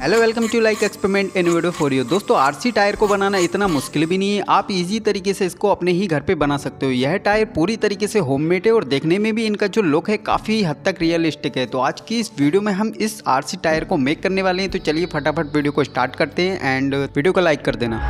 Hello welcome to like experiment in video for you. दोस्तों RC tyre को बनाना इतना मुश्किल भी नहीं है, आप इजी तरीके से इसको अपने ही घर पे बना सकते हो। यह टायर पूरी तरीके से होममेड है और देखने में भी इनका जो लुक है काफ़ी हद तक रियलिस्टिक है। तो आज की इस वीडियो में हम इस आरसी टायर को मेक करने वाले हैं। तो चलिए फटाफट वीडियो को स्टार्ट करते हैं एंड वीडियो को लाइक कर देना।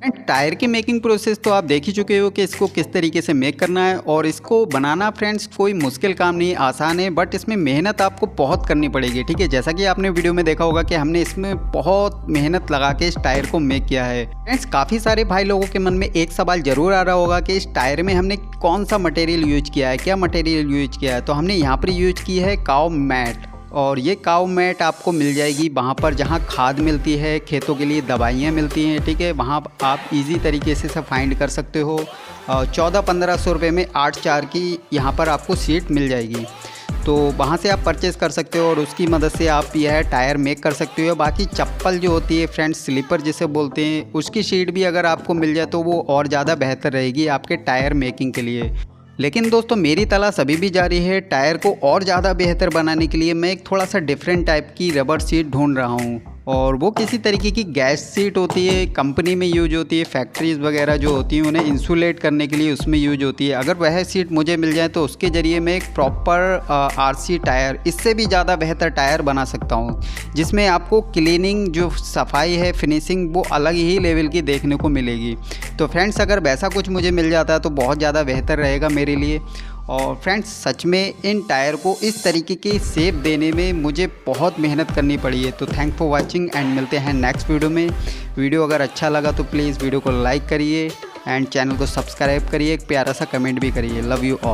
एंड टायर की मेकिंग प्रोसेस तो आप देख ही चुके हो कि इसको किस तरीके से मेक करना है। और इसको बनाना फ्रेंड्स कोई मुश्किल काम नहीं, आसान है, बट इसमें मेहनत आपको बहुत करनी पड़ेगी। ठीक है, जैसा कि आपने वीडियो में देखा होगा कि हमने इसमें बहुत मेहनत लगा के इस टायर को मेक किया है। फ्रेंड्स काफ़ी सारे भाई लोगों के मन में एक सवाल ज़रूर आ रहा होगा कि इस टायर में हमने कौन सा मटेरियल यूज किया है, क्या मटेरियल यूज किया है। तो हमने यहाँ पर यूज की है काऊ मैट, और ये काऊ मैट आपको मिल जाएगी वहाँ पर जहाँ खाद मिलती है, खेतों के लिए दवाइयाँ मिलती हैं। ठीक है, वहाँ आप इजी तरीके से फाइंड कर सकते हो। 1400-1500 रुपये में 8 चार की यहाँ पर आपको सीट मिल जाएगी, तो वहाँ से आप परचेज़ कर सकते हो और उसकी मदद से आप यह टायर मेक कर सकते हो। बाकी चप्पल जो होती है फ्रेंड्स, स्लीपर जिसे बोलते हैं, उसकी शीट भी अगर आपको मिल जाए तो वो और ज़्यादा बेहतर रहेगी आपके टायर मेकिंग के लिए। लेकिन दोस्तों मेरी तलाश अभी भी जारी है। टायर को और ज़्यादा बेहतर बनाने के लिए मैं एक थोड़ा सा डिफरेंट टाइप की रबर सीट ढूंढ रहा हूँ, और वो किसी तरीके की गैस सीट होती है, कंपनी में यूज होती है, फैक्ट्रीज़ वगैरह जो होती हैं उन्हें इंसुलेट करने के लिए उसमें यूज होती है। अगर वह सीट मुझे मिल जाए तो उसके ज़रिए मैं एक प्रॉपर आरसी टायर, इससे भी ज़्यादा बेहतर टायर बना सकता हूँ, जिसमें आपको क्लीनिंग, जो सफाई है, फिनिशिंग, वो अलग ही लेवल की देखने को मिलेगी। तो फ्रेंड्स अगर वैसा कुछ मुझे मिल जाता है तो बहुत ज़्यादा बेहतर रहेगा मेरे लिए। और फ्रेंड्स सच में इन टायर को इस तरीके की शेप देने में मुझे बहुत मेहनत करनी पड़ी है। तो थैंक फॉर वाचिंग एंड मिलते हैं नेक्स्ट वीडियो में। वीडियो अगर अच्छा लगा तो प्लीज़ वीडियो को लाइक करिए एंड चैनल को सब्सक्राइब करिए, एक प्यारा सा कमेंट भी करिए। Love you all.